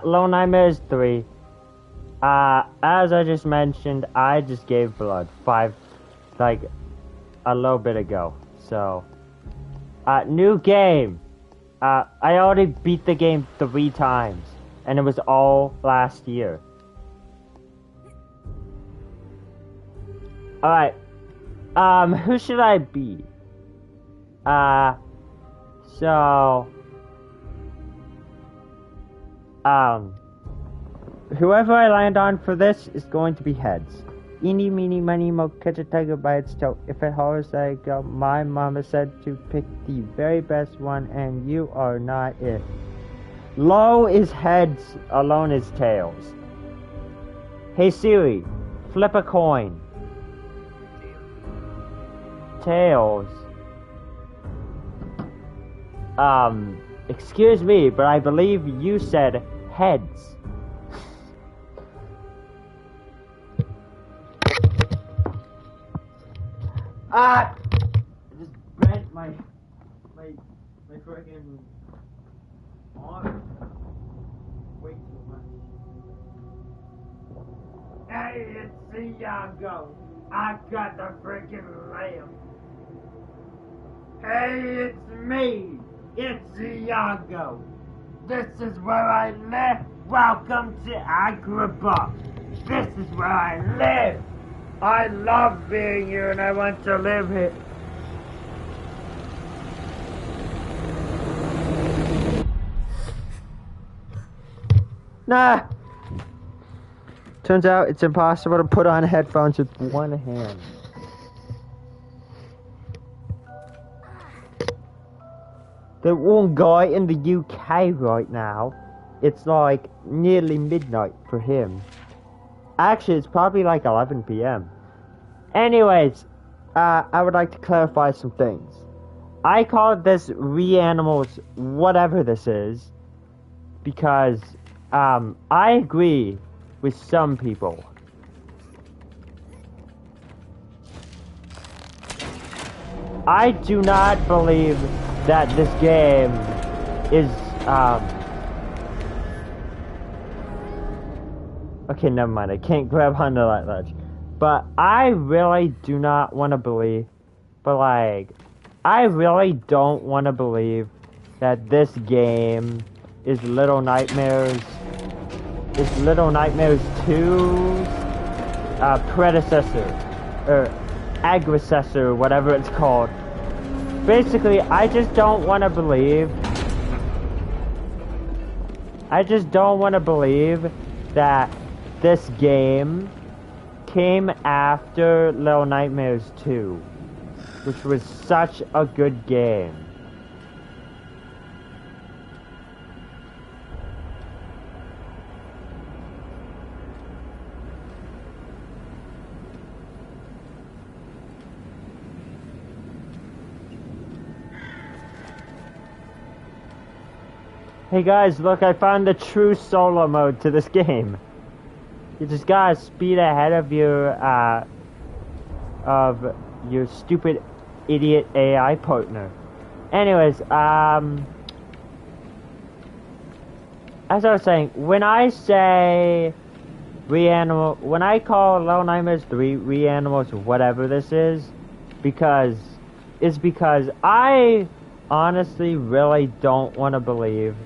Little Nightmares 3. As I just mentioned, I just gave blood a little bit ago. So, new game. I already beat the game 3 times, and it was all last year. Alright, who should I be? Whoever I land on for this is going to be heads. Eeny, meeny, miny, mo, catch a tiger by its toe. If it hollers, I go. My mama said to pick the very best one, and you are not it. Low is heads, alone is tails. Hey Siri, flip a coin. Tails. Excuse me, but I believe you said heads. I just bent my friggin' arm way too much. Hey, it's Iago. I got the friggin' lamp. Hey, it's me. It's Iago. This is where I live. Welcome to Agrabah. This is where I live. I love being here and I want to live here. Nah. Turns out it's impossible to put on headphones with one hand. There one guy in the UK right now. It's like nearly midnight for him. Actually, it's probably like 11 p.m. Anyways, I would like to clarify some things. I call this Reanimals, whatever this is, because I agree with some people. I do not believe that this game is okay, never mind. I can't grab onto that ledge. But I really do not want to believe, I really don't want to believe that this game is Little Nightmares 2's predecessor, or aggressor, whatever it's called. Basically, I just don't want to believe that this game came after Little Nightmares 2, which was such a good game. Hey guys, look, I found the true solo mode to this game. You just gotta speed ahead of your stupid idiot AI partner. Anyways, as I was saying, when I say when I call Little Nightmares 3 Reanimals, whatever this is, because I honestly really don't want to believe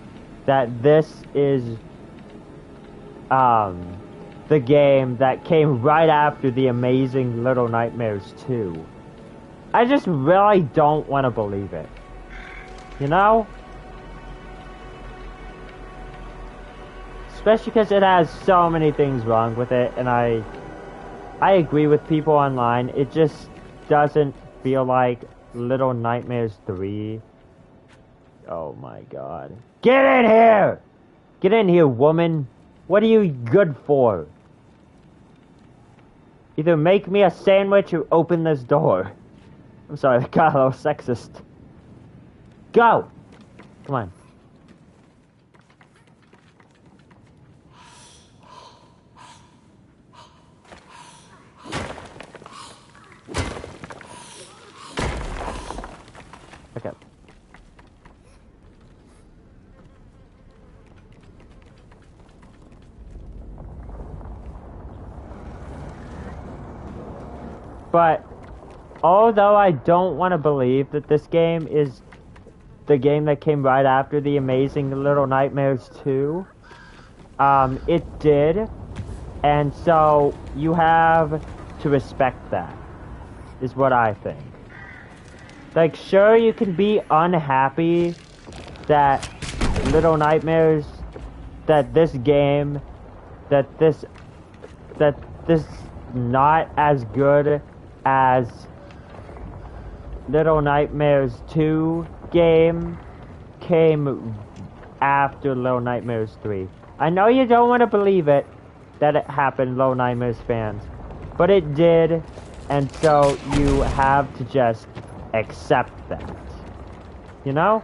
that this is the game that came right after the amazing Little Nightmares 2. I just really don't want to believe it. You know? Especially because it has so many things wrong with it, and I agree with people online. It just doesn't feel like Little Nightmares 3. Oh my god. Get in here! Get in here, woman! What are you good for? Either make me a sandwich or open this door. I'm sorry, that got a little sexist. Go! Come on. Okay. But although I don't want to believe that this game is the game that came right after The Amazing Little Nightmares 2, it did, and so you have to respect that, is what I think. Like, sure, you can be unhappy that Little Nightmares, that this game, that this not as good as Little Nightmares 2 game came after Little Nightmares 3. I know you don't want to believe it, that it happened, Little Nightmares fans, but it did, and so you have to just accept that. You know?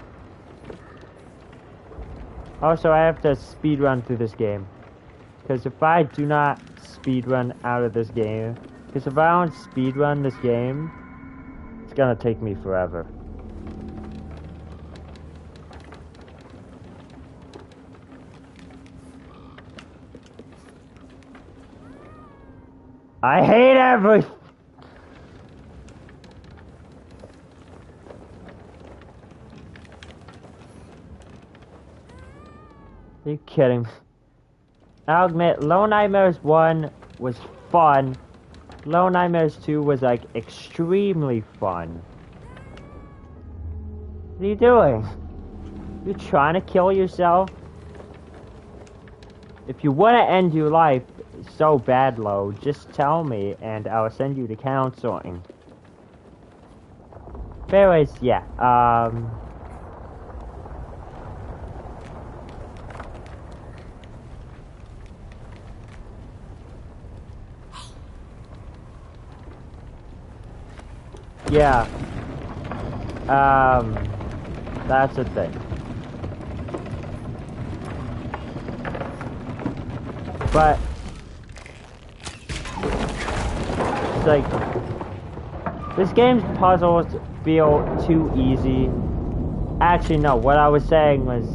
Also, I have to speedrun through this game. Because if I do not speedrun out of this game, because if I don't speedrun this game, it's gonna take me forever. I hate everything! Are you kidding me? I'll admit, Little Nightmares 1 was fun. Little Nightmares 2 was, like, extremely fun. What are you doing? You trying to kill yourself? If you want to end your life so bad, Lo, just tell me and I'll send you to counseling. But anyways, yeah, yeah. That's the thing. But it's like this game's puzzles feel too easy. Actually, no, what I was saying was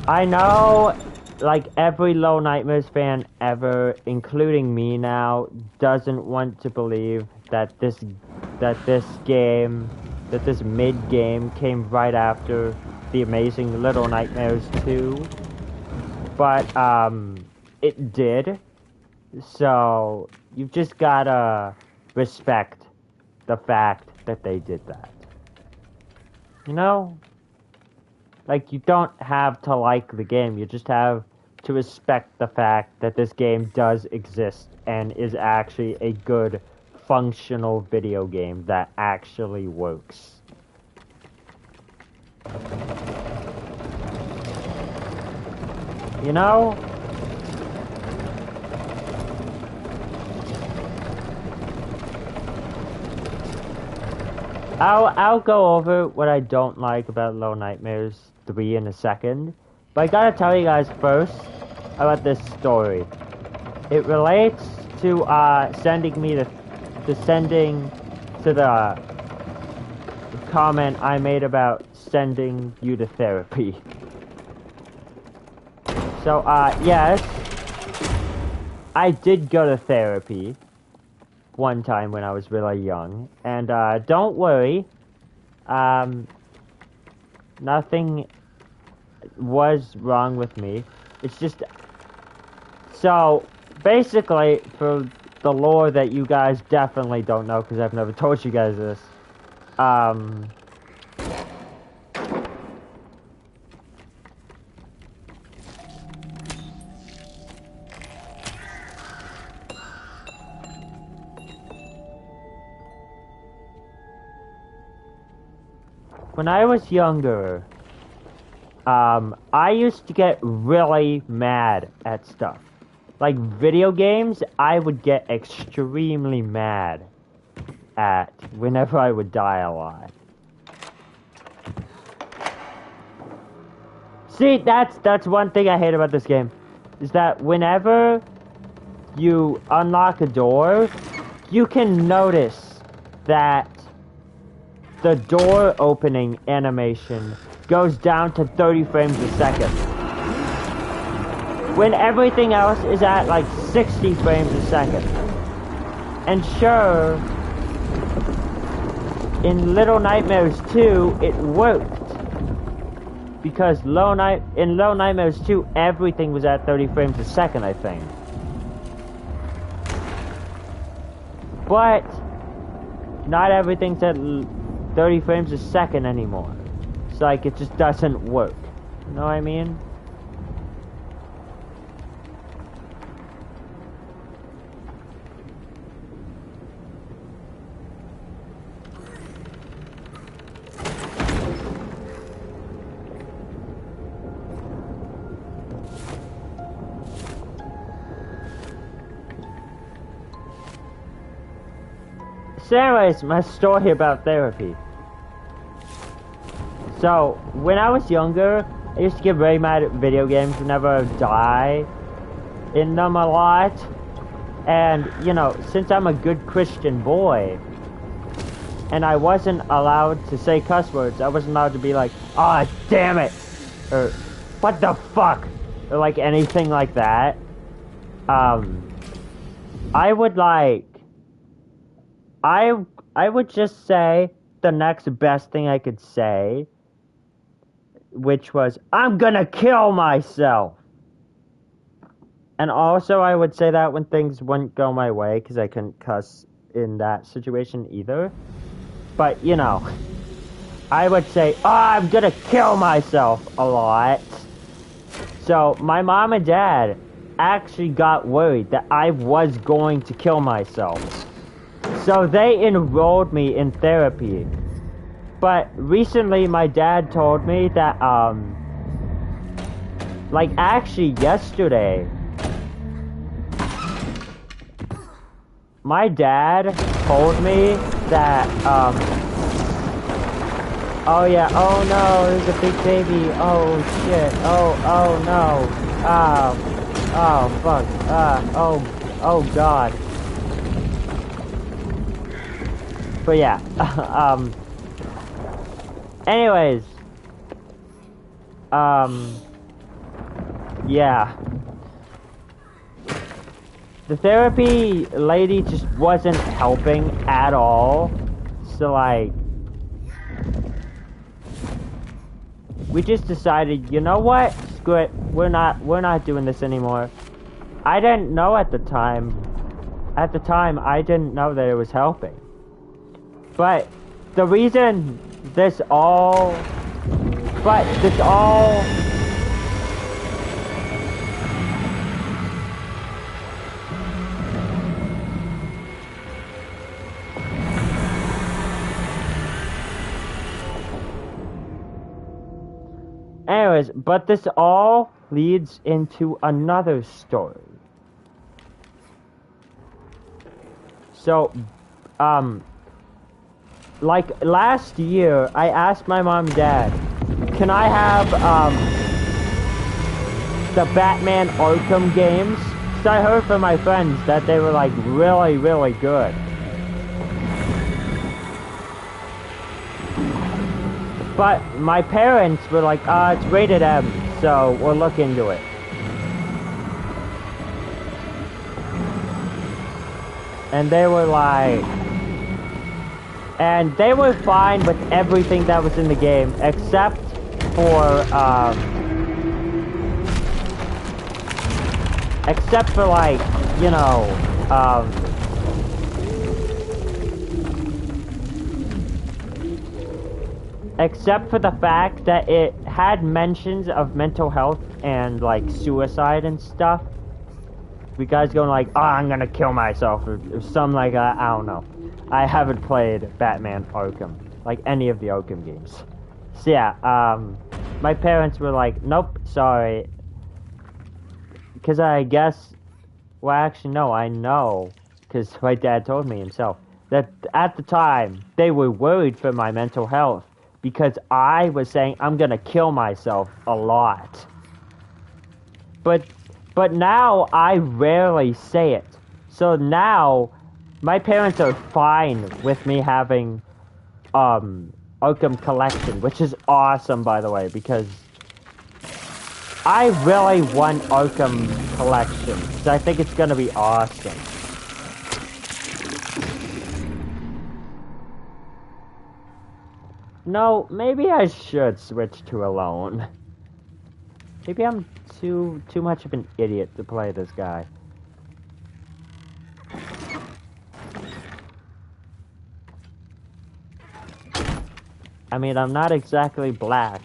I know like every Little Nightmares fan ever, including me now, doesn't want to believe that this mid-game came right after The Amazing Little Nightmares 2. But, it did. So, you've just gotta respect the fact that they did that. You know? Like, you don't have to like the game, you just have to respect the fact that this game does exist and is actually a good functional video game that actually works. You know? I'll go over what I don't like about Little Nightmares 3 in a second, but I gotta tell you guys first about this story. It relates to sending me to the comment I made about sending you to therapy. So, yes, I did go to therapy one time when I was really young, and, don't worry, nothing was wrong with me. It's just, so, basically, for the lore that you guys definitely don't know, because I've never told you guys this, when I was younger, I used to get really mad at stuff. Like video games, I would get extremely mad at whenever I would die a lot. See, that's one thing I hate about this game, is that whenever you unlock a door, you can notice that the door opening animation goes down to 30 frames a second, when everything else is at like 60 frames a second. And sure, in Little Nightmares 2, it worked. Because in Little Nightmares 2, everything was at 30 frames a second, I think. But not everything's at 30 frames a second anymore. It's like it just doesn't work. You know what I mean? So anyways, my story about therapy. So, when I was younger, I used to get very mad at video games whenever I would die in them a lot. And, you know, since I'm a good Christian boy, and I wasn't allowed to say cuss words, I wasn't allowed to be like, "Ah, damn it," or "what the fuck," or like anything like that. I would like, I would just say the next best thing I could say, which was, "I'm gonna kill myself." And also I would say that when things wouldn't go my way, because I couldn't cuss in that situation either. But, you know, I would say, "Oh, I'm gonna kill myself" a lot. So my mom and dad actually got worried that I was going to kill myself. So they enrolled me in therapy. But recently my dad told me that, like actually yesterday, my dad told me that, oh yeah, oh no, there's a big baby, oh shit, oh no, oh fuck, oh god. But yeah, anyways, yeah. The therapy lady just wasn't helping at all, so like, we just decided, you know what, screw it, we're not doing this anymore. I didn't know at the time, I didn't know that it was helping. But the reason this all, anyways, but this all leads into another story. So, like last year, I asked my mom and dad, can I have, the Batman Arkham games? Because I heard from my friends that they were like really, really good. But my parents were like, it's rated M, so we'll look into it. And they were like, and they were fine with everything that was in the game, except for like, you know, except for the fact that it had mentions of mental health and like suicide and stuff. You guys going like, "Oh, I'm gonna kill myself," or something like that. I don't know. I haven't played Batman Arkham, like any of the Arkham games. So yeah, my parents were like, "Nope, sorry." Because I guess, well actually no, I know, because my dad told me himself, that at the time, they were worried for my mental health, because I was saying I'm gonna kill myself a lot. But now I rarely say it. So now my parents are fine with me having Arkham Collection, which is awesome, by the way, because I really want Arkham Collection, because I think it's gonna be awesome. know, maybe I should switch to alone. Maybe I'm too much of an idiot to play this guy. I mean, I'm not exactly black,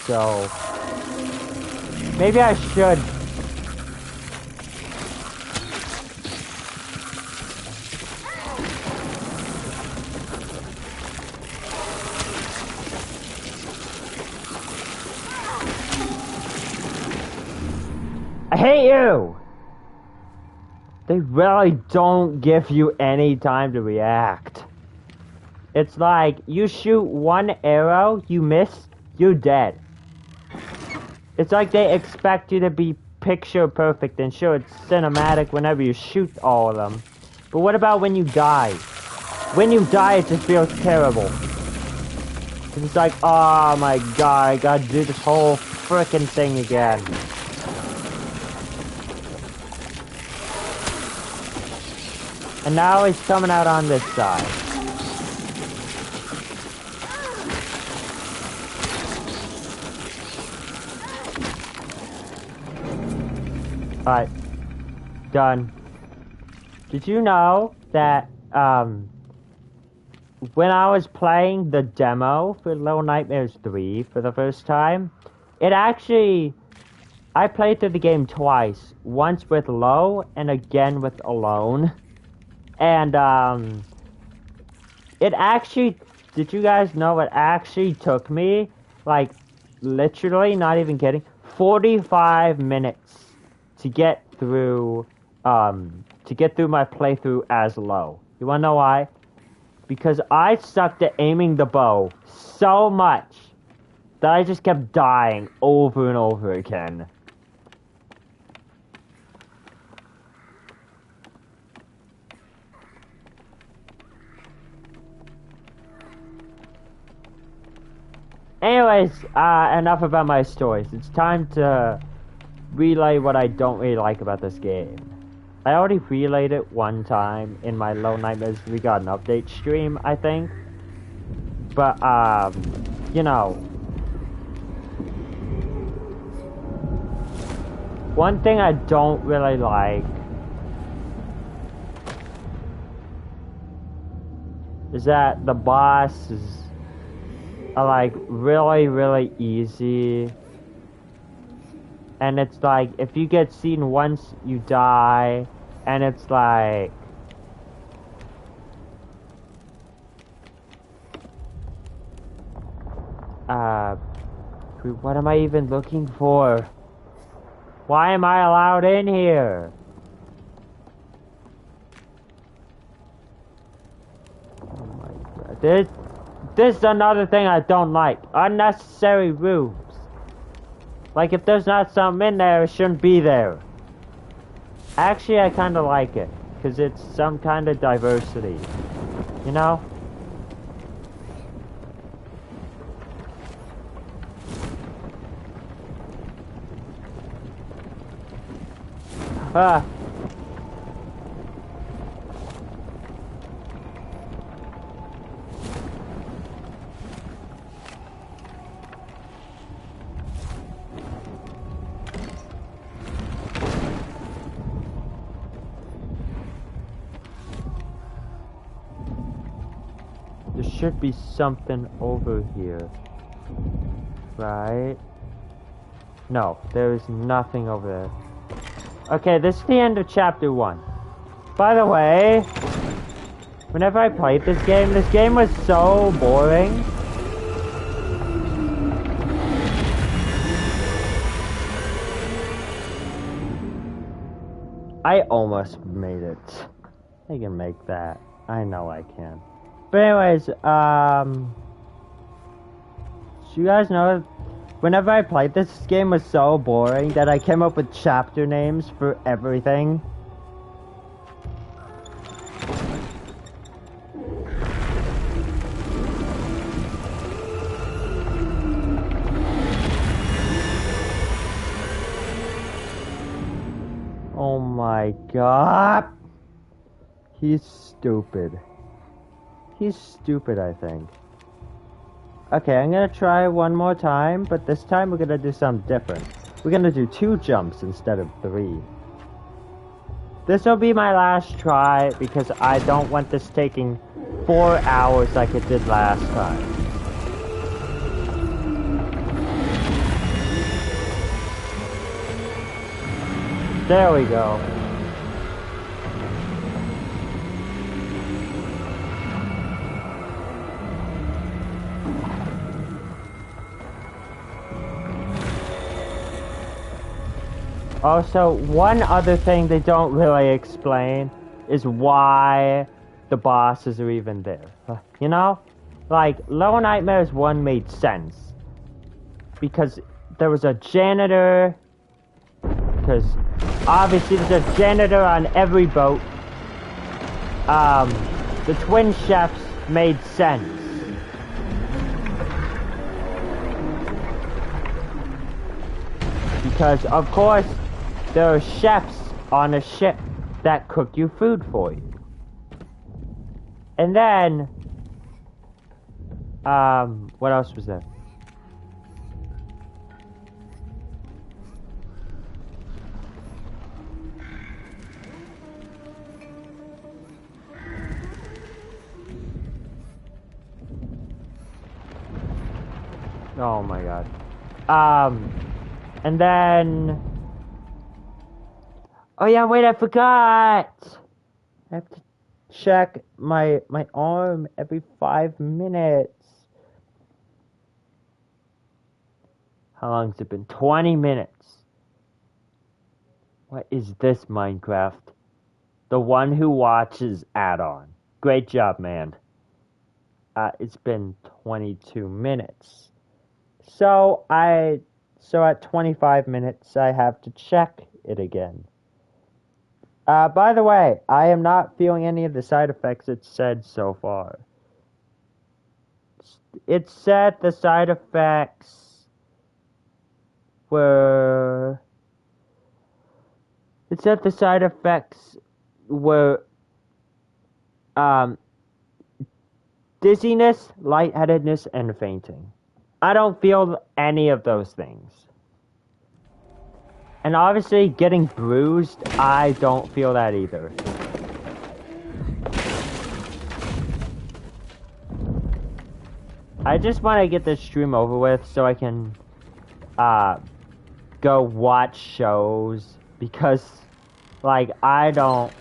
so maybe I should. I hate you! They really don't give you any time to react. It's like, you shoot one arrow, you miss, you're dead. It's like they expect you to be picture perfect, and sure, it's cinematic whenever you shoot all of them. But what about when you die? When you die, it just feels terrible. It's like, oh my god, I gotta do this whole frickin' thing again. And now he's coming out on this side. Alright. Done. Did you know that, when I was playing the demo for Little Nightmares 3 for the first time, it actually... I played through the game twice. Once with low, and again with alone. And, it actually... Did you guys know it actually took me, like, literally, not even kidding, 45 minutes to get through my playthrough as low. You wanna know why? Because I sucked at aiming the bow so much that I just kept dying over and over again. Anyways, enough about my stories. It's time to relay what I don't really like about this game. I already relayed it one time in my Little Nightmares We Got an Update stream, I think. But, you know. One thing I don't really like is that the bosses are like really easy. And it's like, if you get seen once, you die. And it's like... what am I even looking for? Why am I allowed in here? Oh my god. This is another thing I don't like. Unnecessary rooms. Like, if there's not something in there, it shouldn't be there. Actually, I kind of like it. Because it's some kind of diversity. You know? Ah. There should be something over here. Right? No, there is nothing over there. Okay, this is the end of chapter 1. By the way, whenever I played this game was so boring. I almost made it. I can make that. I know I can. But anyways, so you guys know, whenever I played this game was so boring that I came up with chapter names for everything. Oh my god. He's stupid. He's stupid, I think. Okay, I'm gonna try one more time, but this time we're gonna do something different. We're gonna do 2 jumps instead of 3. This will be my last try because I don't want this taking 4 hours like it did last time. There we go. Also, one other thing they don't really explain is why the bosses are even there. You know? Like, Little Nightmares 1 made sense. Because there was a janitor. Because obviously there's a janitor on every boat. The twin chefs made sense. Because, of course, there are chefs on a ship that cook you food for you. And then, what else was there? Oh my god. And then... Oh yeah, wait, I forgot! I have to check my arm every 5 minutes. How long has it been? 20 minutes. What is this, Minecraft? The one who watches add-on. Great job, man. It's been 22 minutes. So at 25 minutes, I have to check it again. By the way, I am not feeling any of the side effects it said so far. It said the side effects were... It said the side effects were, dizziness, lightheadedness, and fainting. I don't feel any of those things. And obviously, getting bruised, I don't feel that either. I just want to get this stream over with so I can, go watch shows. Because, like, I don't...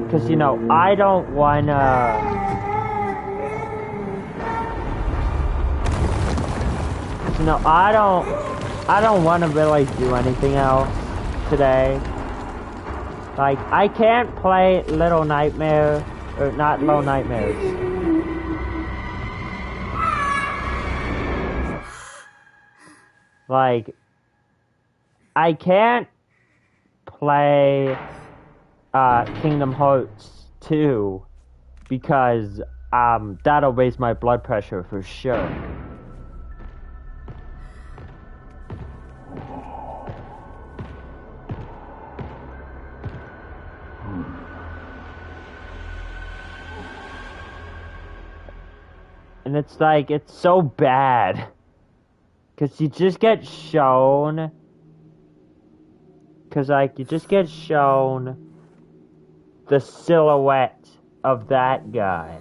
Because, you know, I don't wanna... You know, I don't want to really do anything else today. Like, I can't play Little Nightmare, or not Little Nightmares. Like, I can't play, Kingdom Hearts 2, because, that'll raise my blood pressure for sure. And it's like, it's so bad. Because you just get shown... Because, like, you just get shown the silhouette of that guy.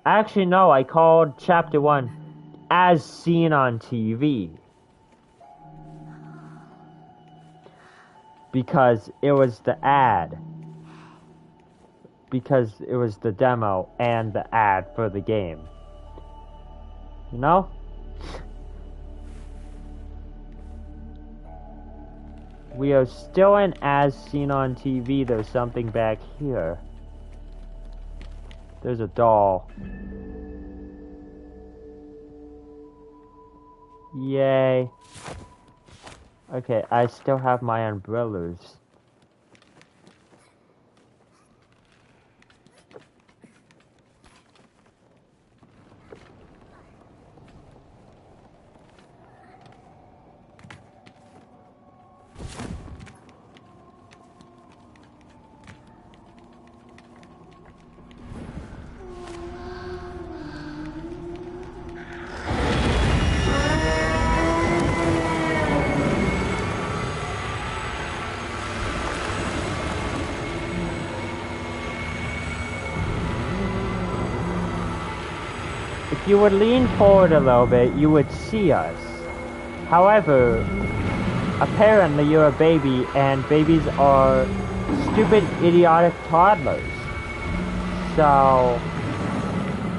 Actually, no, I called Chapter 1 as seen on TV. Because it was the ad. Because it was the demo and the ad for the game. You know? We are still in as seen on TV. There's something back here. There's a doll. Yay. Okay, I still have my umbrellas. if you would lean forward a little bit, you would see us. However, apparently you're a baby, and babies are stupid, idiotic toddlers. So,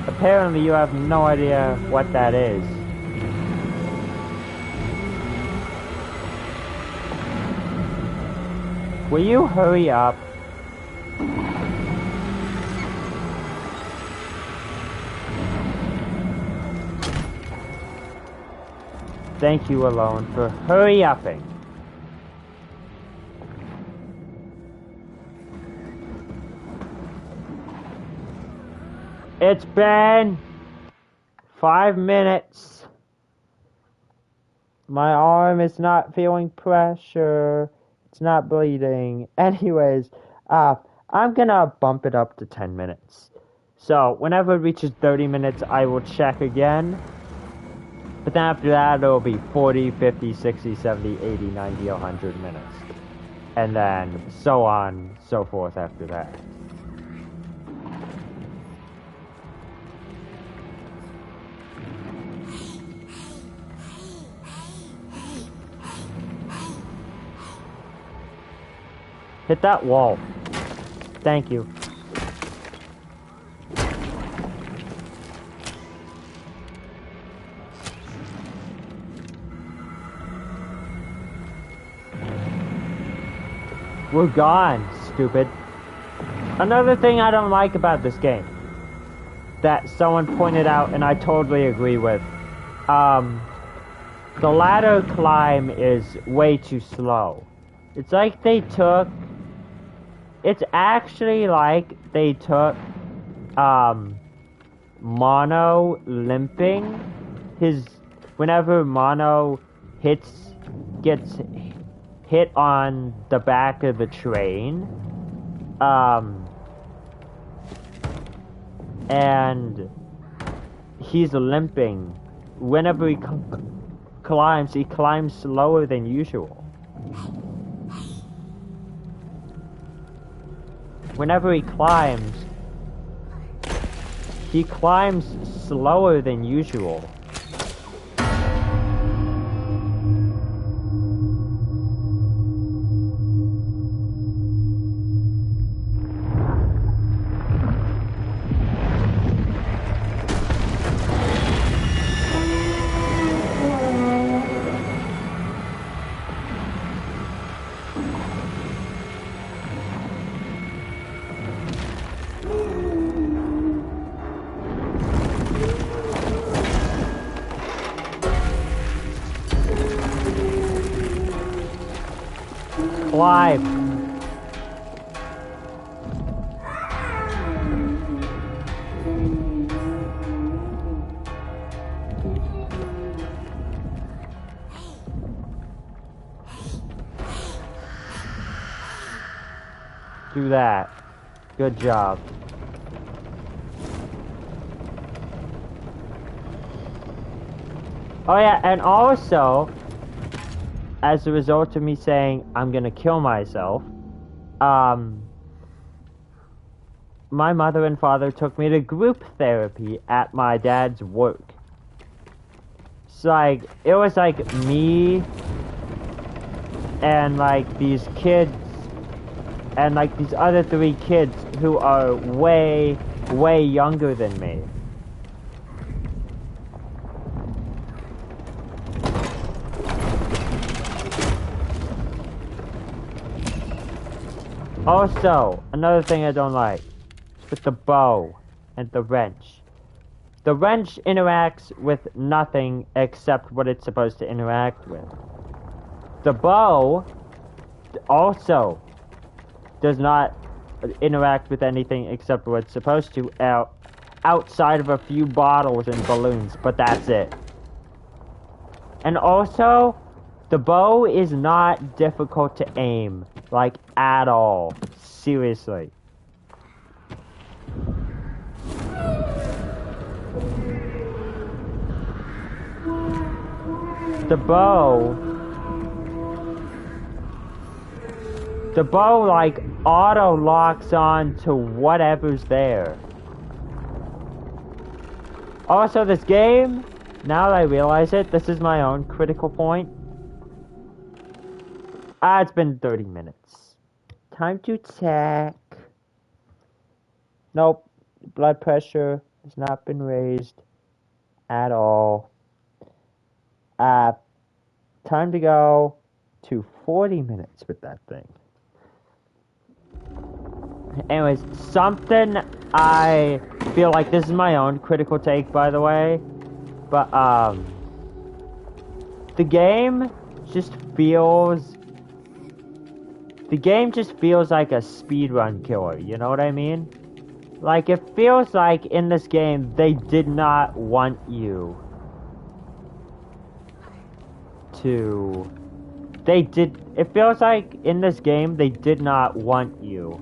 apparently you have no idea what that is. Will you hurry up? Thank you, Alone, for hurry-upping. It's been 5 minutes. My arm is not feeling pressure. It's not bleeding. Anyways, I'm gonna bump it up to 10 minutes. So, whenever it reaches 30 minutes, I will check again. But then after that, it'll be 40, 50, 60, 70, 80, 90, 100 minutes. And then so on, so forth after that. Hit that wall. Thank you. We're gone, stupid. Another thing I don't like about this game that someone pointed out, and I totally agree with, the ladder climb is way too slow. It's like they took... It's actually like they took, Mono limping. Whenever Mono gets hit on the back of the train, and he's limping. Whenever he climbs slower than usual. Whenever he climbs slower than usual. Climb. Do that. Good job. Oh yeah, and also, as a result of me saying I'm gonna kill myself, my mother and father took me to group therapy at my dad's work. So like, it was like me and like these kids and like these other 3 kids who are way, way younger than me. Also, another thing I don't like is with the bow and the wrench. The wrench interacts with nothing except what it's supposed to interact with. The bow also does not interact with anything except what it's supposed to outside of a few bottles and balloons, but that's it. And also, the bow is not difficult to aim, like, at all. Seriously. The bow, like, auto-locks on to whatever's there. Also, this game, now that I realize it, this is my own critical point. It's been 30 minutes. Time to check. Nope. Blood pressure has not been raised at all. Time to go to 40 minutes with that thing. Anyways, something I feel like this is my own critical take, by the way, but the game just feels like a speedrun killer, you know what I mean? Like, it feels like in this game they did not want you to it feels like in this game they did not want you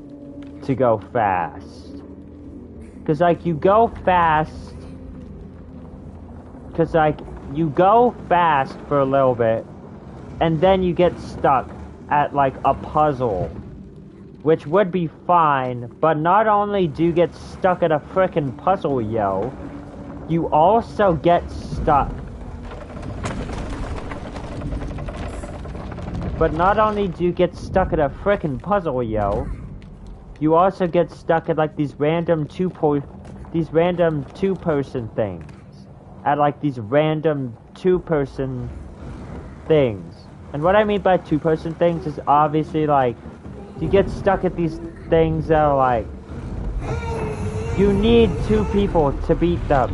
to go fast. Cause like you go fast for a little bit and then you get stuck at like a puzzle, which would be fine, but not only do you get stuck at a frickin' puzzle, yo, you also get stuck. But not only do you get stuck at a frickin' puzzle, yo, you also get stuck at like these random two-person things. At like these random two-person things. And what I mean by two-person things is obviously like, you get stuck at these things that are like, you need two people to beat them.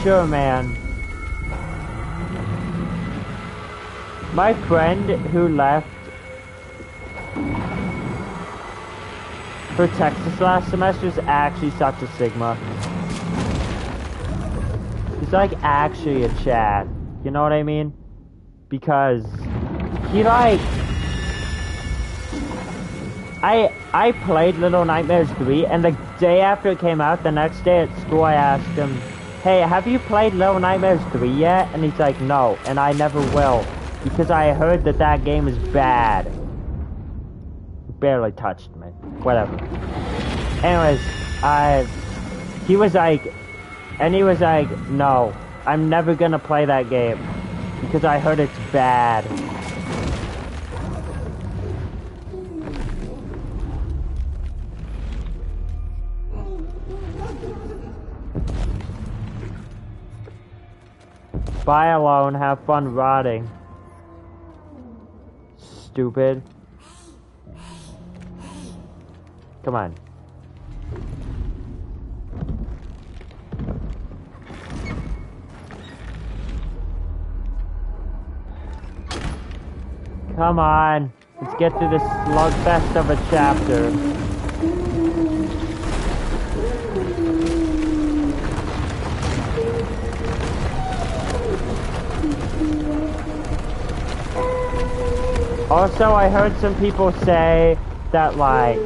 Sure, man. My friend who left for Texas last semester is actually such a Sigma. He's like actually a Chad. You know what I mean? Because he like... I played Little Nightmares 3 and the day after it came out, the next day at school I asked him, hey, have you played Little Nightmares 3 yet? And he's like, no, and I never will. Because I heard that that game is bad. Barely touched me. Whatever. Anyways, he was like, no, I'm never gonna play that game. Because I heard it's bad. Bye alone, have fun rotting. Stupid. Come on. Come on. Let's get to this slugfest of a chapter. Also, I heard some people say that, like...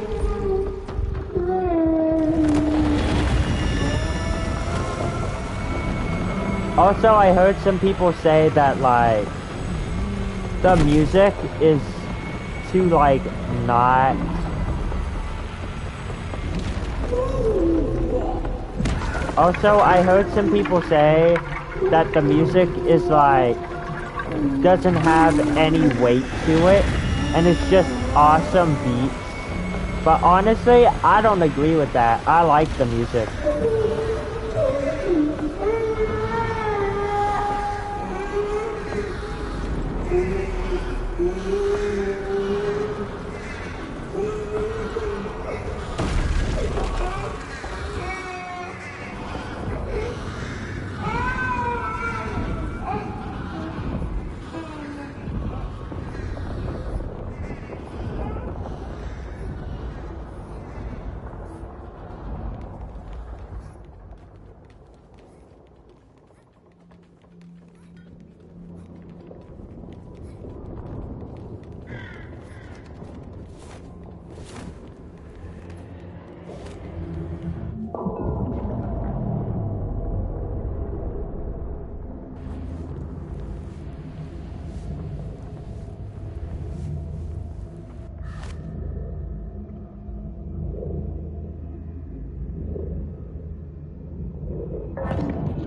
Also, I heard some people say that, like... the music is too, like, not... Also, I heard some people say that the music is, like... doesn't have any weight to it, and it's just awesome beats. But honestly, I don't agree with that. I like the music.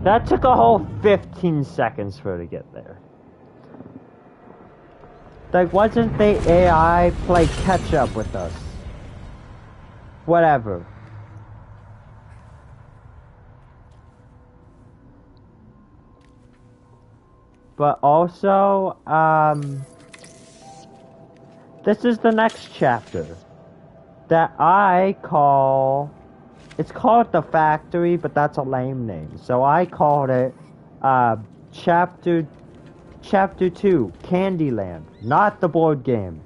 That took a whole 15 seconds for her to get there. Like, wasn't the AI play catch up with us? Whatever. But also, this is the next chapter that I call, it's called The Factory, but that's a lame name. So I called it, Chapter 2, Candyland, not the board game.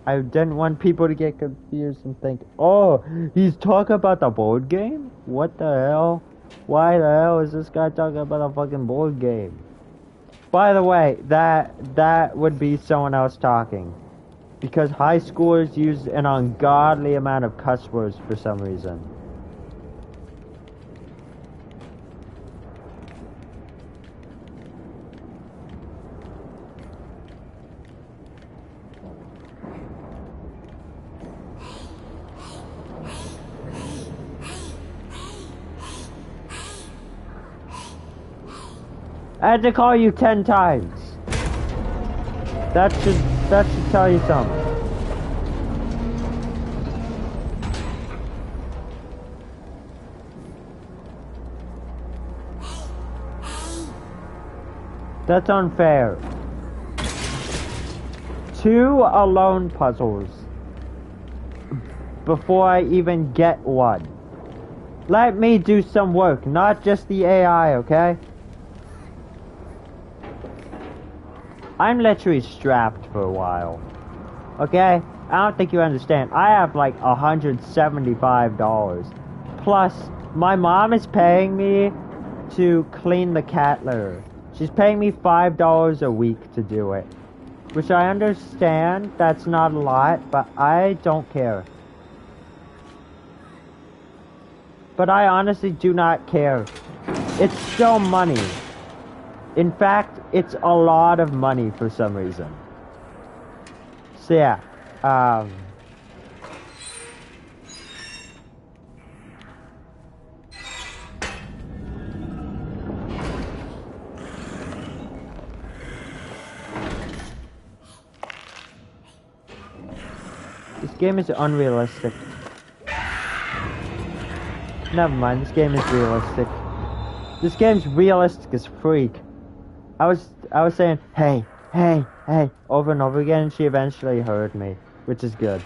I didn't want people to get confused and think, oh, he's talking about the board game? What the hell? Why the hell is this guy talking about a fucking board game? By the way, that would be someone else talking. Because high schoolers use an ungodly amount of cuss words for some reason. I had to call you 10 times. That should tell you something. That's unfair. 2 alone puzzles before I even get one. Let me do some work, not just the AI, okay? I'm literally strapped for a while. Okay? I don't think you understand. I have like $175. Plus, my mom is paying me to clean the cat litter. She's paying me $5 a week to do it. Which I understand, that's not a lot, but I don't care. But I honestly do not care. It's still money. In fact, it's a lot of money for some reason. So yeah, this game is unrealistic. Never mind, this game is realistic. This game's realistic as freak. I was saying, hey, over and over again, and she eventually heard me, which is good.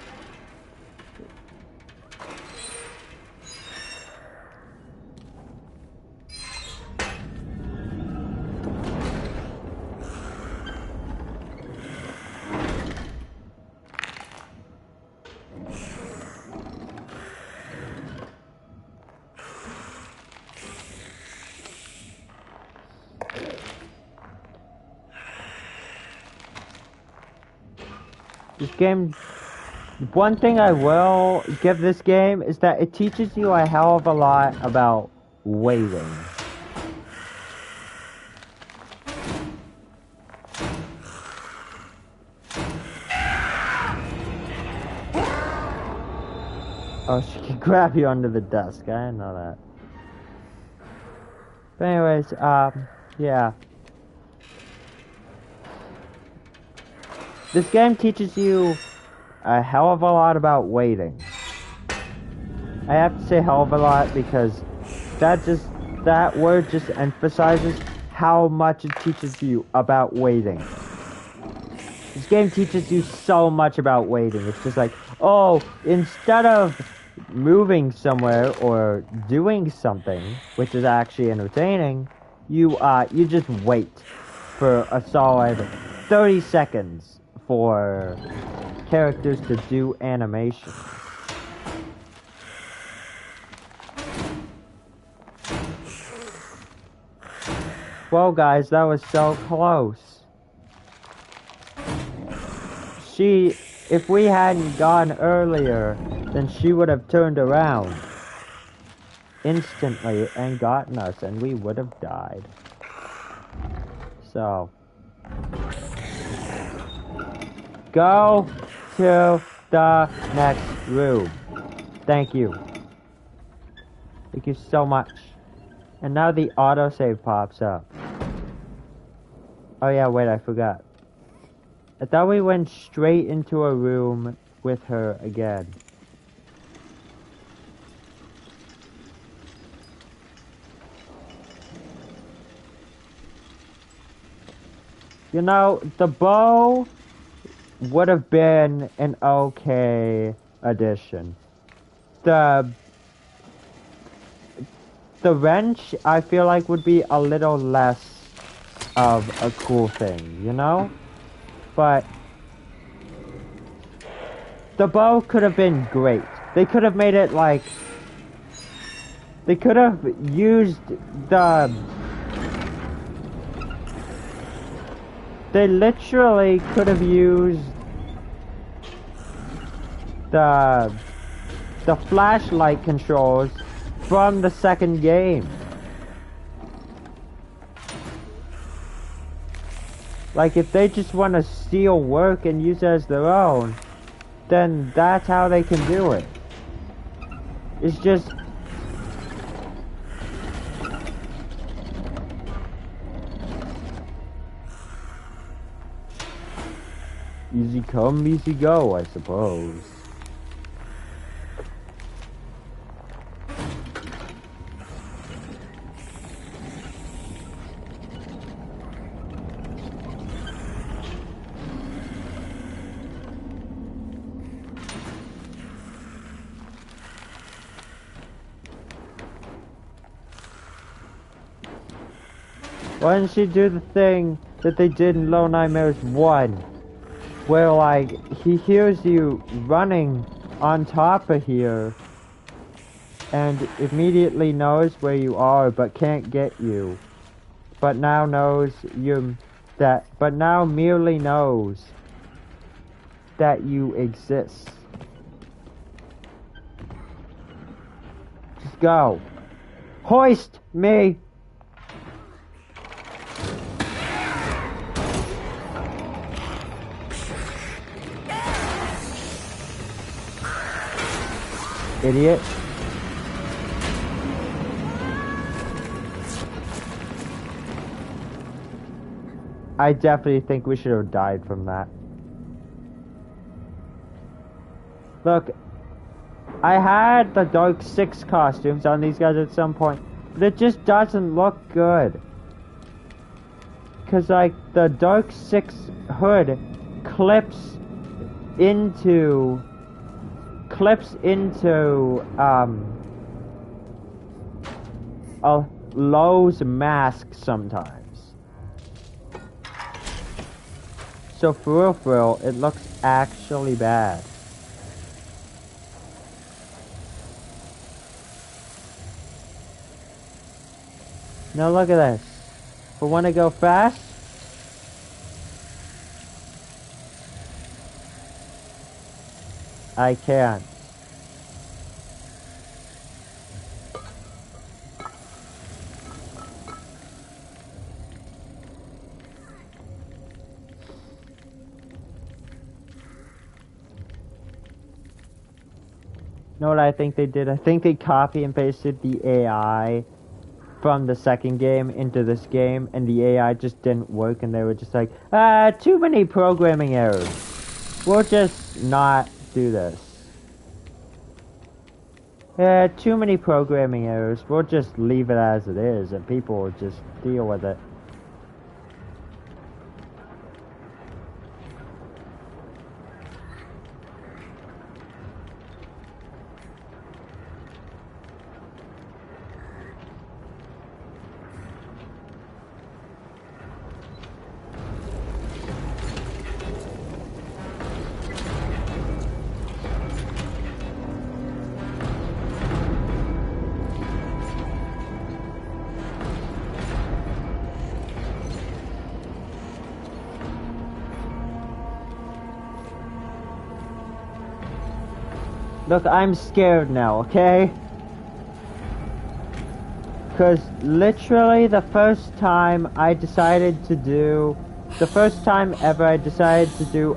This game, one thing I will give this game is that it teaches you a hell of a lot about waiting. Oh, she can grab you under the desk. I didn't know that. But anyways, yeah. This game teaches you a hell of a lot about waiting. I have to say hell of a lot because that word just emphasizes how much it teaches you about waiting. This game teaches you so much about waiting. It's just like, oh, instead of moving somewhere or doing something, which is actually entertaining, you just wait for a solid 30 seconds for characters to do animation. Well, guys, that was so close. If we hadn't gone earlier, then she would have turned around instantly and gotten us, and we would have died. So, go to the next room. Thank you. Thank you so much. And now the autosave pops up. Oh yeah, wait, I forgot. I thought we went straight into a room with her again. You know, the bow would have been an okay addition. The wrench, I feel like, would be a little less of a cool thing, you know? But the bow could have been great. They could have made it like... They could have used the... They literally could have used the flashlight controls from the second game. Like, if they just want to steal work and use it as their own, then that's how they can do it. It's just... easy come, easy go, I suppose. Why didn't she do the thing that they did in Little Nightmares 1? Where, like, he hears you running on top of here and immediately knows where you are but can't get you. But now knows but now merely knows that you exist. Just go. Hoist me! Idiot. I definitely think we should have died from that. Look, I had the Dark 6 costumes on these guys at some point, but it just doesn't look good. Cause like, the Dark 6 hood clips into a Lowe's mask sometimes. So for real, it looks actually bad. Now look at this. If I want to go fast, I can't. You know what I think they did? I think they copy and pasted the AI from the second game into this game, and the AI just didn't work, and they were just like, too many programming errors. We'll just not do this. Too many programming errors. We'll just leave it as it is, and people will just deal with it. Look, I'm scared now, okay? Because literally the first time ever I decided to do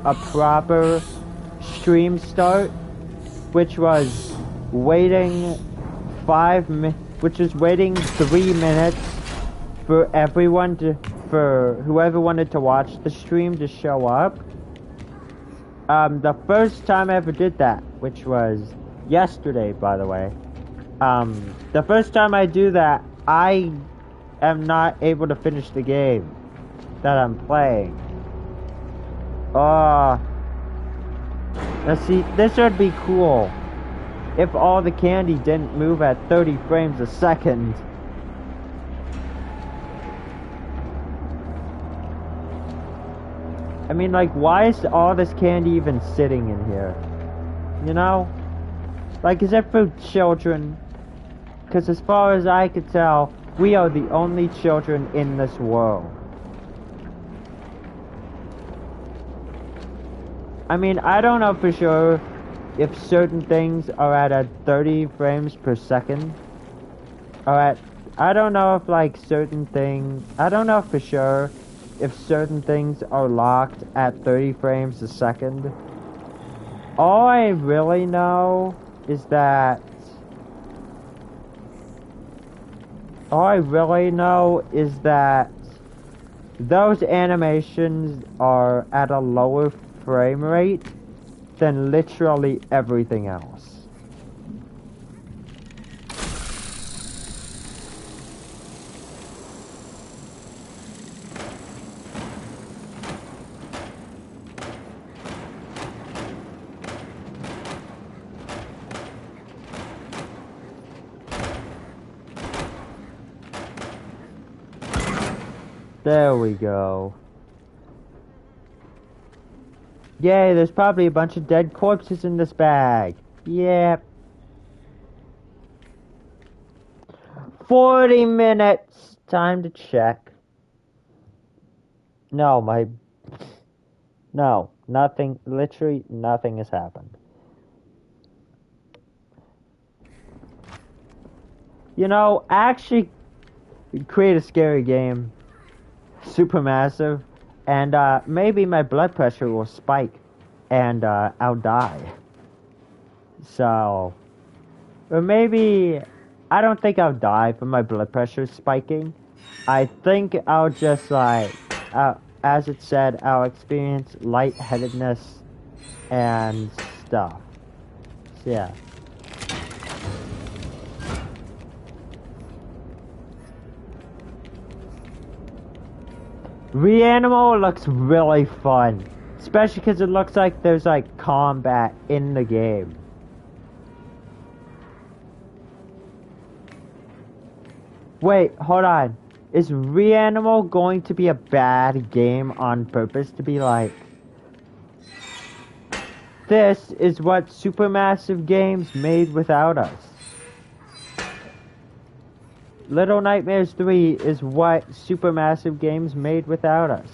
a proper stream start, which was waiting which is waiting 3 minutes for for whoever wanted to watch the stream to show up. The first time I ever did that, which was yesterday, by the way. The first time I do that, I am not able to finish the game that I'm playing. Now see, this would be cool if all the candy didn't move at 30 frames a second. I mean, like, why is all this candy even sitting in here? You know? Like, is it for children? Because as far as I could tell, we are the only children in this world. I mean, I don't know for sure if certain things are at 30 frames per second. I don't know if, like, I don't know for sure if certain things are locked at 30 frames a second. All I really know is that those animations are at a lower frame rate than literally everything else. There we go. Yay, there's probably a bunch of dead corpses in this bag. Yep. 40 minutes. Time to check. No, nothing, literally nothing has happened. You know, actually create a scary game. Supermassive, and maybe my blood pressure will spike, and I'll die. So, or maybe, I don't think I'll die from my blood pressure spiking. I think I'll just, like, as it said, I'll experience lightheadedness and stuff. So, yeah. Reanimal looks really fun, especially because it looks like there's like combat in the game. Wait, hold on. Is Reanimal going to be a bad game on purpose to be like, this is what Supermassive Games made without us? Little Nightmares 3 is what Supermassive Games made without us.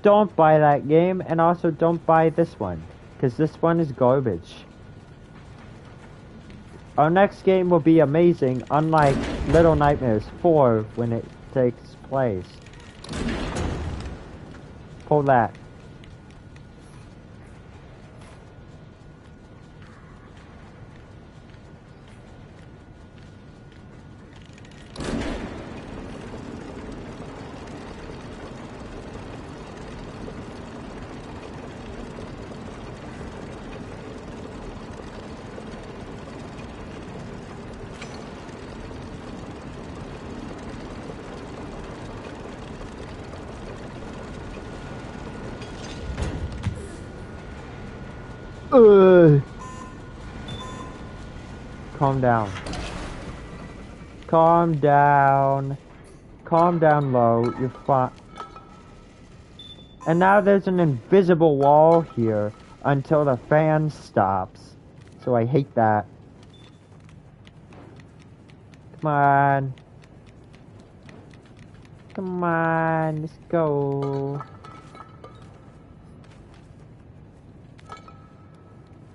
Don't buy that game, and also don't buy this one, because this one is garbage. Our next game will be amazing, unlike Little Nightmares 4 when it takes place. Pull that. Calm down. Calm down. Calm down low. You're fine. And now there's an invisible wall here until the fan stops. So I hate that. Come on. Come on. Let's go.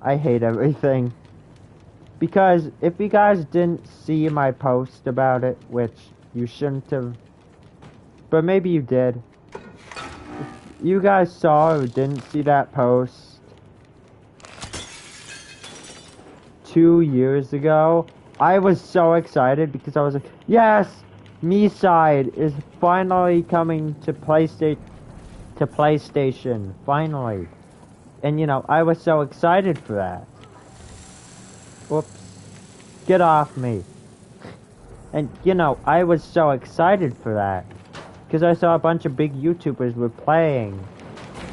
I hate everything. Because if you guys didn't see my post about it, which you shouldn't have, but maybe you did. If you guys saw or didn't see that post 2 years ago, I was so excited because I was like, yes, Me Side is finally coming to PlayStation, finally. And you know, I was so excited for that. Whoops. Get off me. And you know, I was so excited for that. Because I saw a bunch of big YouTubers were playing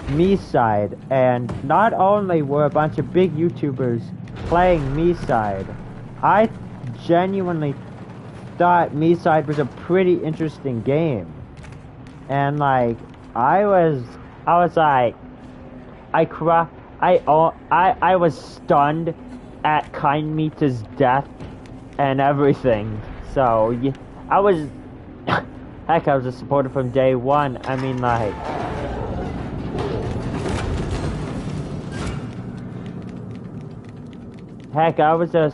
Me Side. And not only were a bunch of big YouTubers playing Me Side, I genuinely thought Me Side was a pretty interesting game. And like, I was like, I cry. I was stunned at Kind Meata's death and everything. So yeah, I was heck, I was a supporter from day one. I mean, like, heck, I was a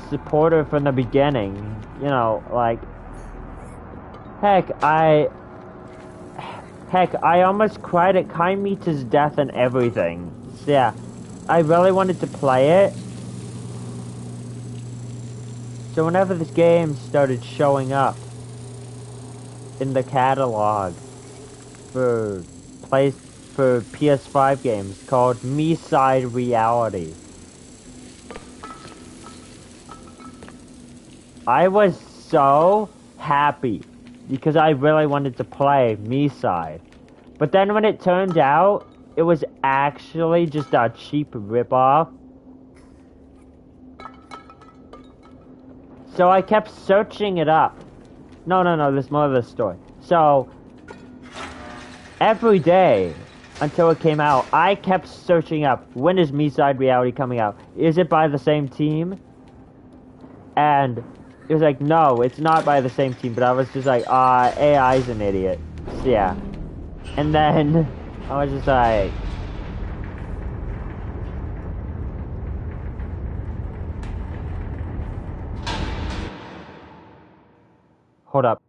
supporter from the beginning. You know, like, heck, I almost cried at Kind Meata's death and everything. So, yeah, I really wanted to play it. So whenever this game started showing up in the catalog for for PS5 games called Me Side Reality, I was so happy because I really wanted to play Me Side. But then when it turned out it was actually just a cheap ripoff, so I kept searching it up. No, there's more of this story. So every day until it came out, I kept searching up, when is Me Side Reality coming out? Is it by the same team? And it was like, no, it's not by the same team, but I was just like, AI's an idiot. So, yeah. And then I was just like, hold up.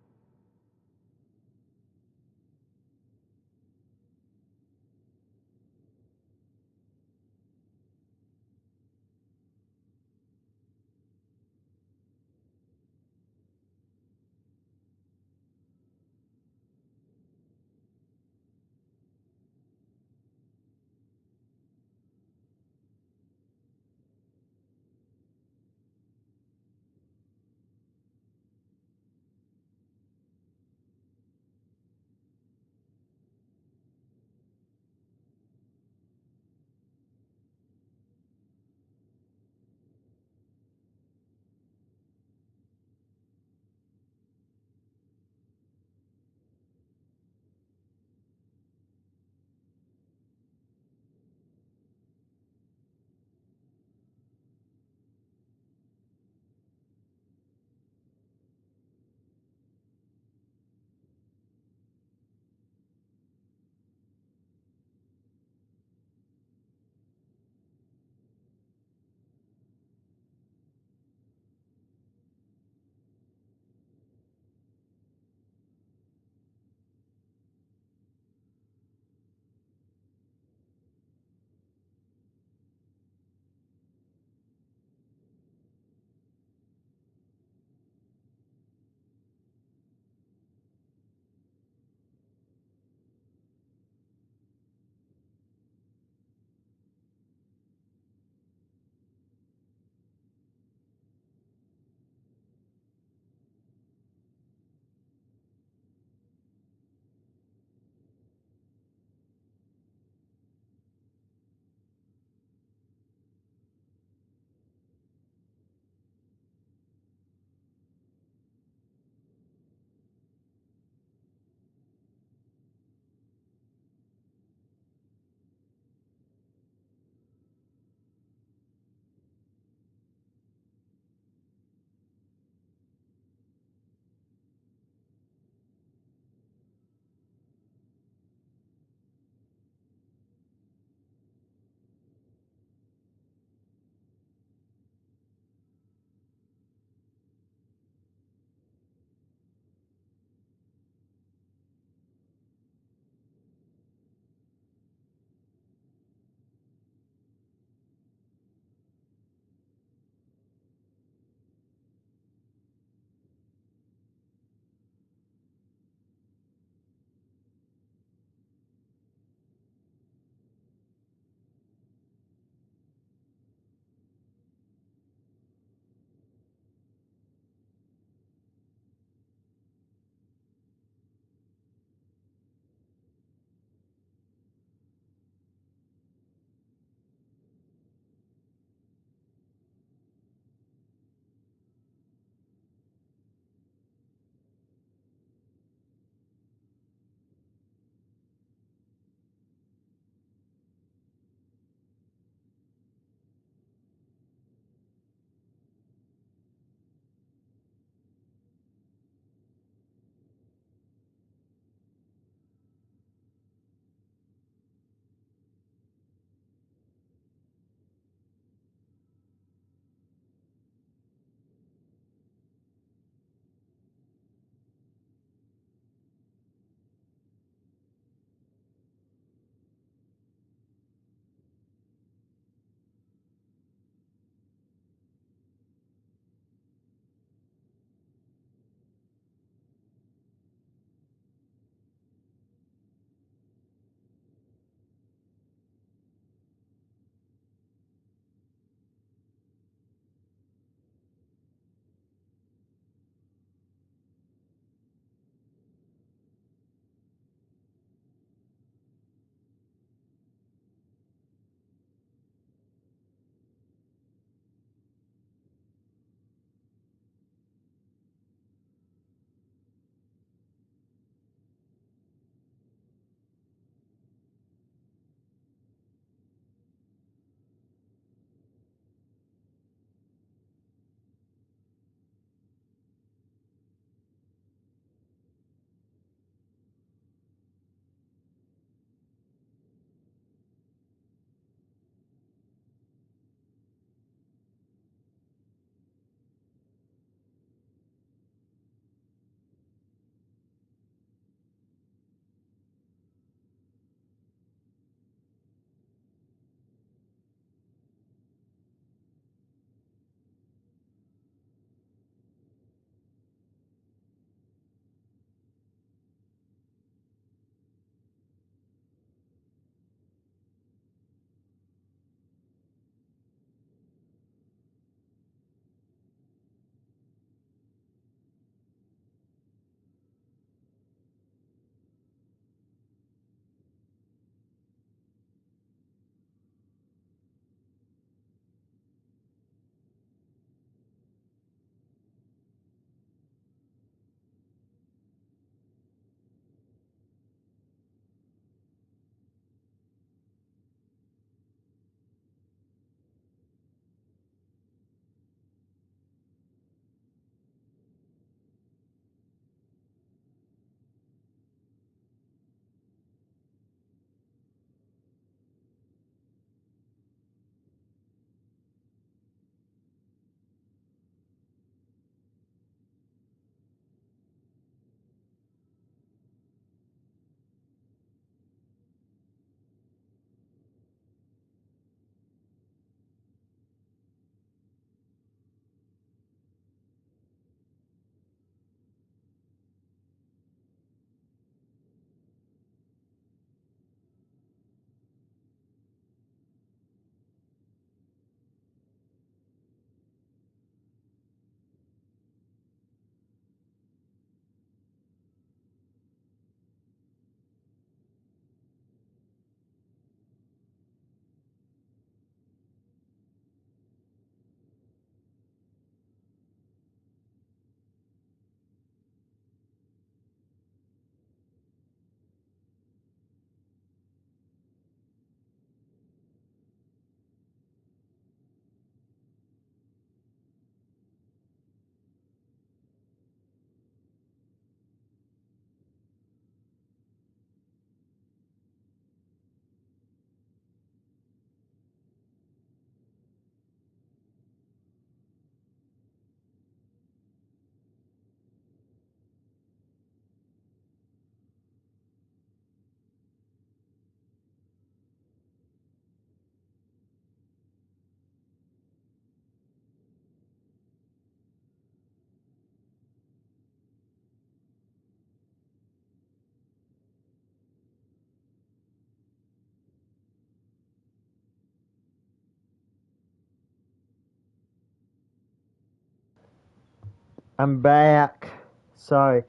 I'm back. Sorry.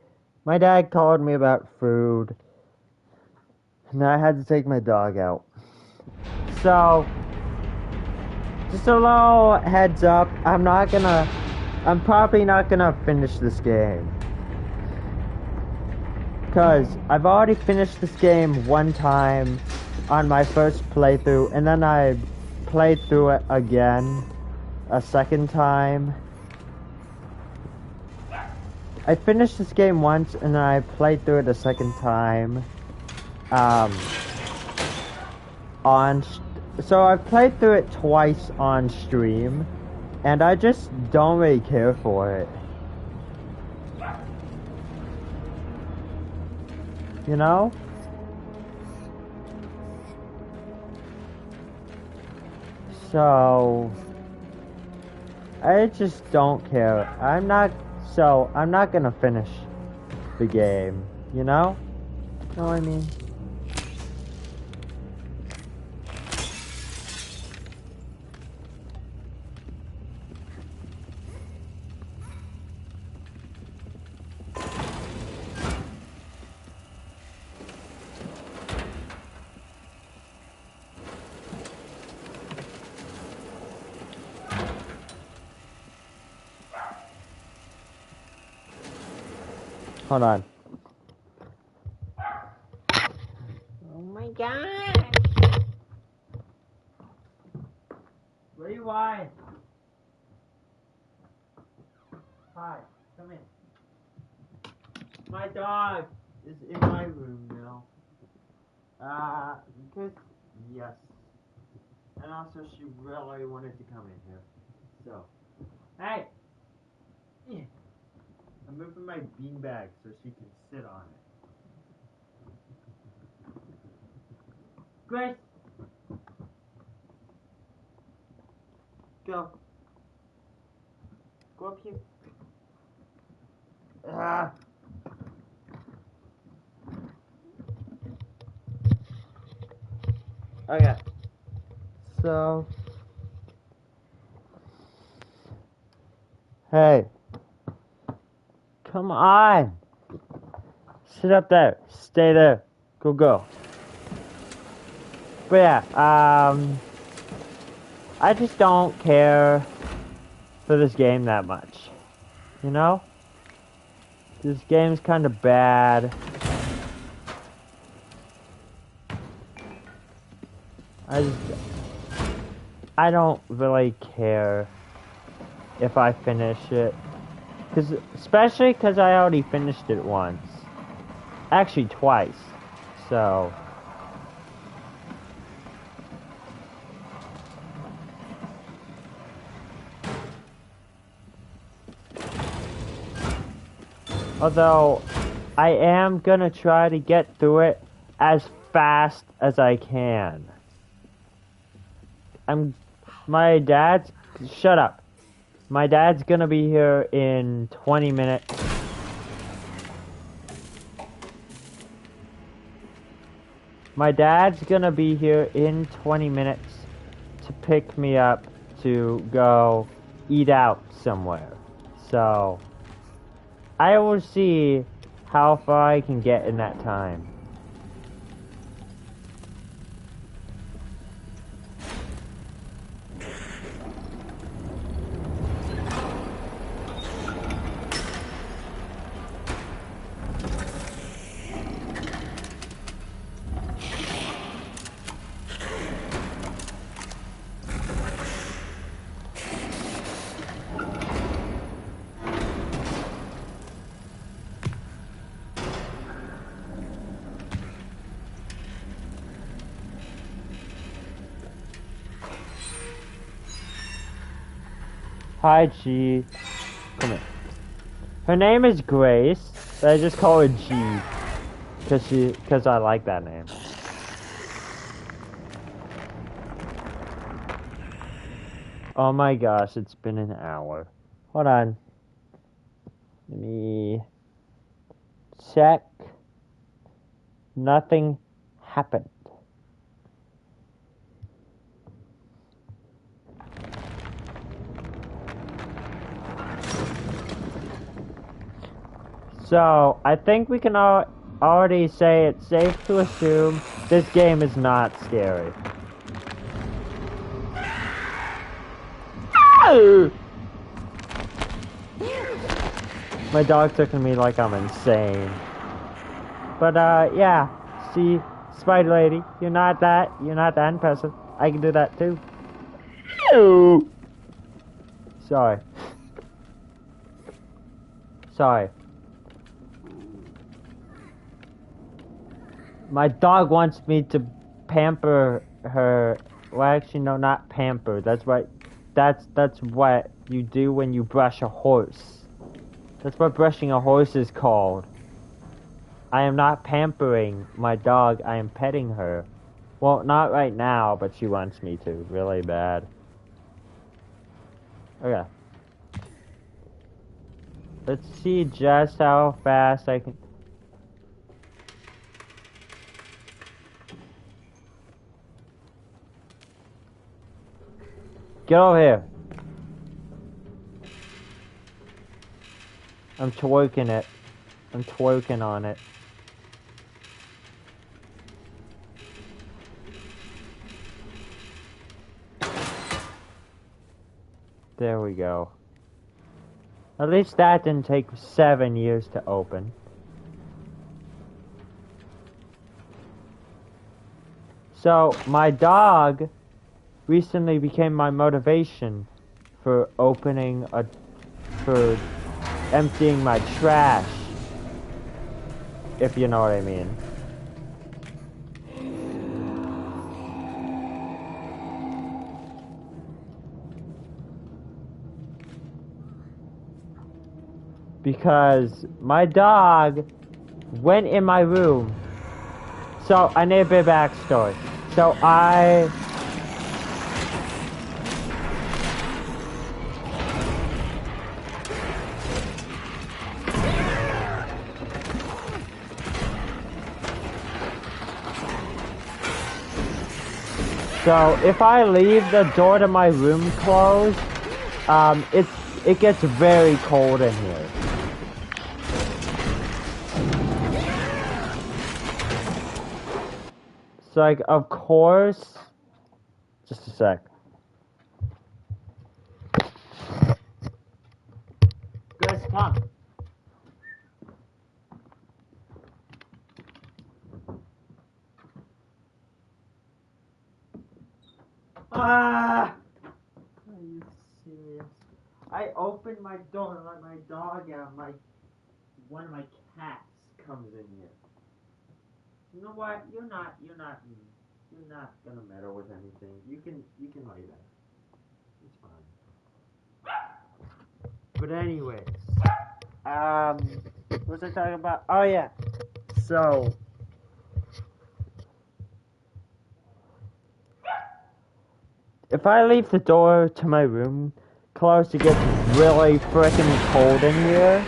My dad called me about food. And I had to take my dog out. So, just a little heads up. I'm probably not gonna finish this game. Because I've already finished this game one time on my first playthrough. And then I played through it again a second time. I finished this game once and I played through it a second time. So I played through it twice on stream, and I just don't really care for it. You know? So I just don't care. I'm not gonna finish the game, you know? Know what I mean? Hold on. Oh my god! Rewind! Hi, come in. My dog is in my room now. Because, yes. And also she really wanted to come in here. So, hey! Yeah. I'm moving my beanbag so she can sit on it. Grace! Go. Go up here. Ah! Okay. So... Hey. Come on! Sit up there. Stay there. Go. But yeah, I just don't care for this game that much. You know? This game's kind of bad. I don't really care if I finish it. Especially because I already finished it once. Actually, twice. So... Although, I am gonna try to get through it as fast as I can. Shut up. My dad's gonna be here in 20 minutes. My dad's gonna be here in 20 minutes to pick me up to go eat out somewhere. So, I will see how far I can get in that time. Hi, G. Come here. Her name is Grace, but I just call her G. Because I like that name. Oh my gosh, it's been an hour. Hold on. Let me check. Nothing happened. So, I think we can already say it's safe to assume this game is not scary. My dog's looking at me like I'm insane. But, yeah. See, Spider Lady, you're not that impressive. I can do that too. Sorry. Sorry. My dog wants me to pamper her. Well, actually, no, not pamper. That's right. That's what you do when you brush a horse. That's what brushing a horse is called. I am not pampering my dog. I am petting her. Well, not right now, but she wants me to really bad. Okay. Let's see just how fast I can. Get over here. I'm twerking it. I'm twerking on it. There we go. At least that didn't take 7 years to open. So, my dog recently became my motivation for for emptying my trash, if you know what I mean. Because my dog went in my room. So, I need a bit of backstory. So, So if I leave the door to my room closed, it gets very cold in here. So like, of course, just a sec. Guys, come. Are you serious? I opened my door and let my dog out. One of my cats comes in here. You know what? You're not gonna meddle with anything. You can lay there. It's fine. But anyways, what was I talking about? Oh yeah. So. If I leave the door to my room closed, it gets really freaking cold in here.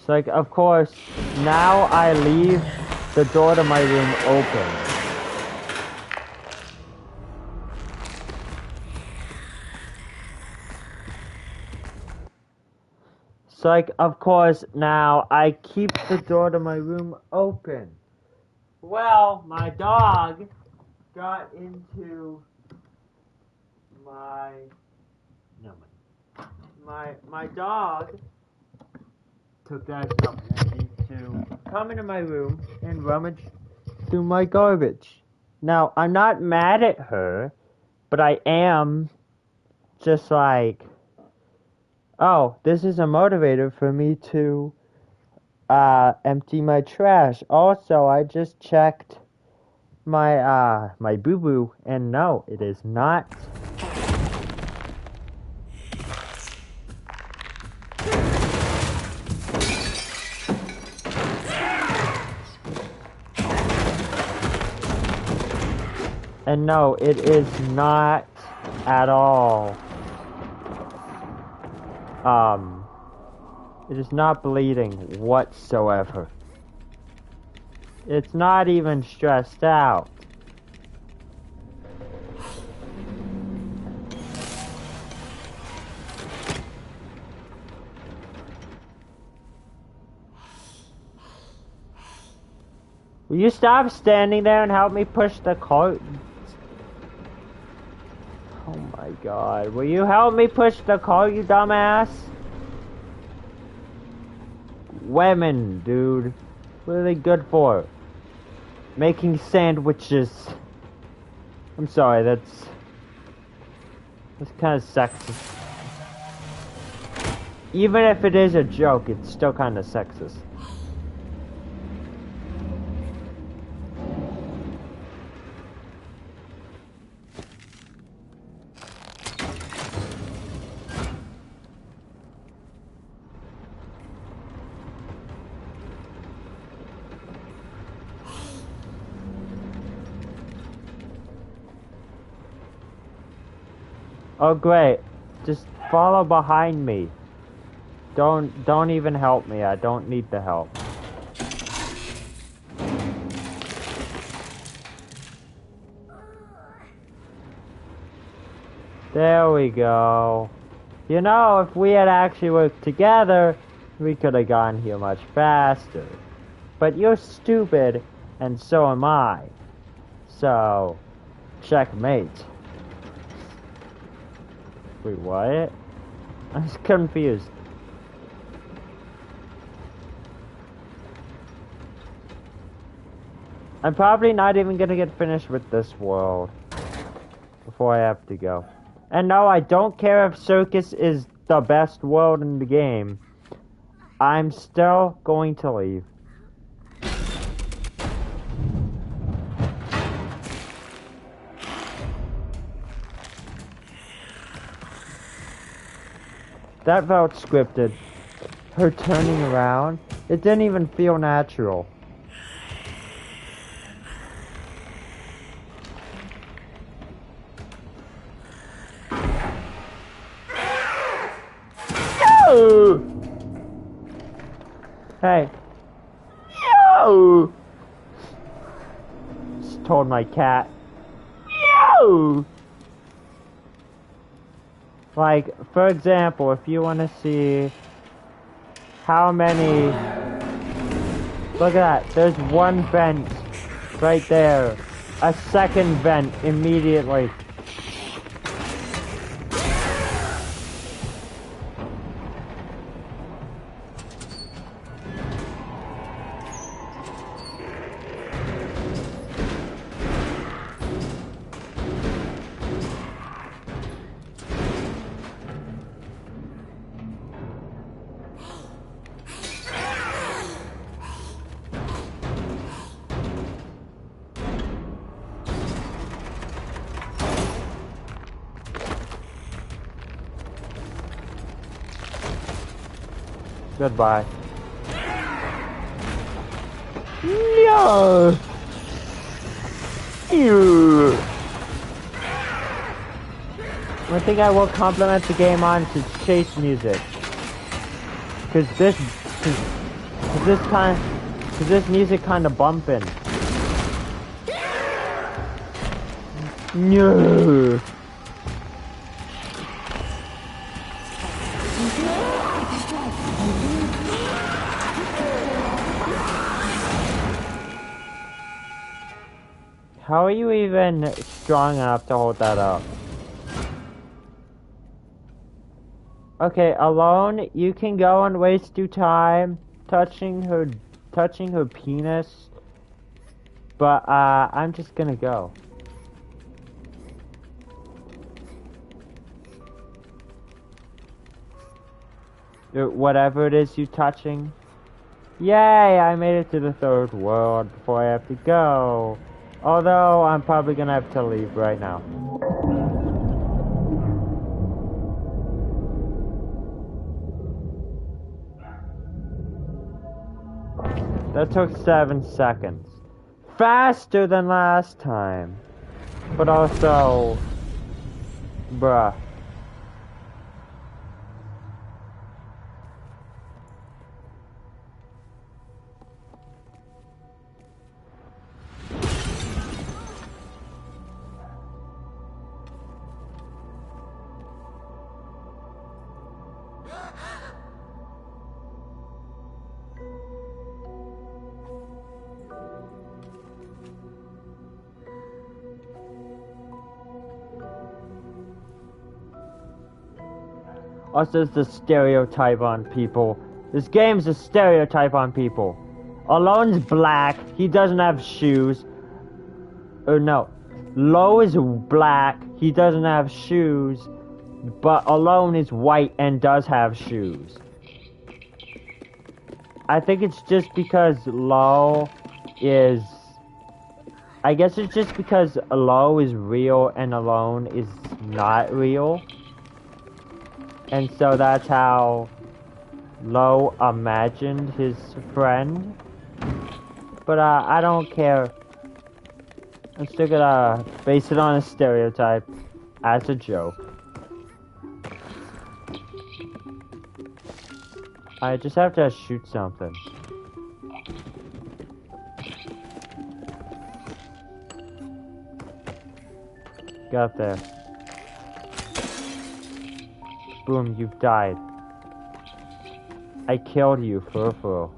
So like, of course, now I leave the door to my room open. So like, of course, now I keep the door to my room open. Well, my dog got into my dog took that opportunity to come into my room and rummage through my garbage. Now, I'm not mad at her, but I am just like, oh, this is a motivator for me to empty my trash. Also, I just checked my my boo-boo, and no, it is not. And no, it is not at all. It is not bleeding whatsoever. It's not even stressed out. Will you stop standing there and help me push the cart? Oh my god. Will you help me push the cart, you dumbass? Women, dude. What are they good for? Making sandwiches. I'm sorry, that's kind of sexist. Even if it is a joke, it's still kind of sexist. Oh great, just follow behind me. Don't even help me, I don't need the help. There we go. You know, if we had actually worked together, we could have gotten here much faster. But you're stupid, and so am I. So, checkmate. Wait, what? I was confused. I'm probably not even gonna get finished with this world before I have to go. And no, I don't care if Circus is the best world in the game. I'm still going to leave. That felt scripted. Her turning around, it didn't even feel natural. No! Hey. No! Just told my cat. No! Like, for example, if you want to see how many... Look at that, there's one vent right there. A second vent immediately. Goodbye. No! Ew. One thing I will compliment the game on is its chase music. Cause this music kinda bumping. No! How are you even strong enough to hold that up? Okay, alone, you can go and waste your time touching her penis. But, I'm just gonna go. Whatever it is you're touching. Yay, I made it to the third world before I have to go. Although, I'm probably gonna have to leave right now. That took 7 seconds. Faster than last time. But also... bruh. Also, it's a stereotype on people. This game's a stereotype on people. Alone's black. He doesn't have shoes. Or no. Lo is black. He doesn't have shoes. But Alone is white and does have shoes. I think it's just because Lo is... I guess it's just because Lo is real and Alone is not real. And so that's how Lo imagined his friend. But I don't care. I'm still gonna base it on a stereotype as a joke. I just have to shoot something. Get up there. Boom, you've died. I killed you, for real.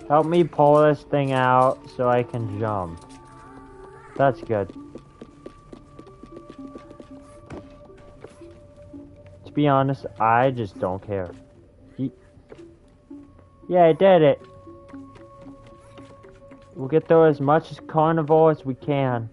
Help me pull this thing out so I can jump. That's good. To be honest, I just don't care. Yeah, I did it. We'll get through as much as carnival as we can.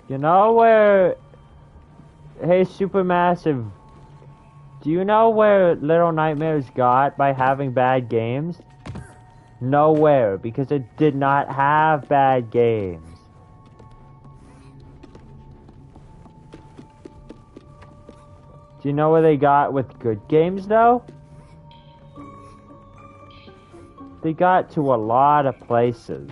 You know where... Hey, Supermassive, do you know where Little Nightmares got by having bad games? Nowhere, because it did not have bad games. Do you know where they got with good games, though? They got to a lot of places.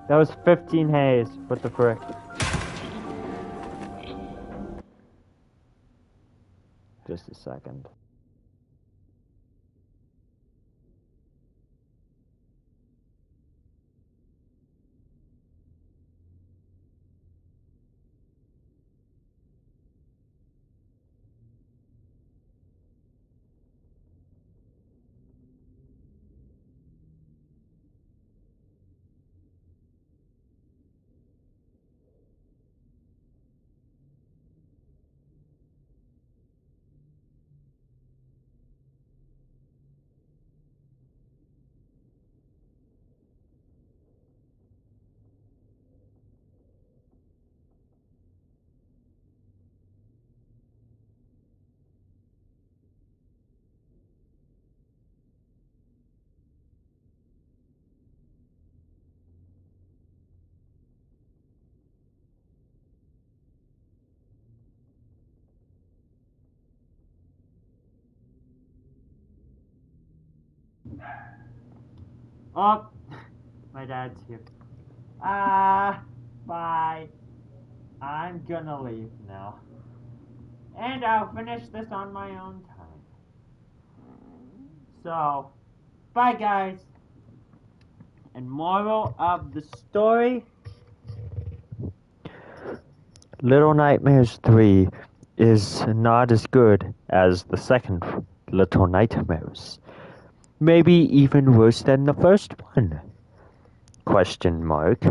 That was 15 haze. What the frick? Just a second. Oh, my dad's here. Bye. I'm gonna leave now. And I'll finish this on my own time. So, bye guys. And moral of the story: Little Nightmares 3 is not as good as the second Little Nightmares. Maybe even worse than the first one? Question mark.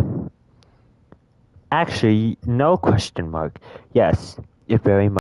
Actually, no question mark. Yes, it very much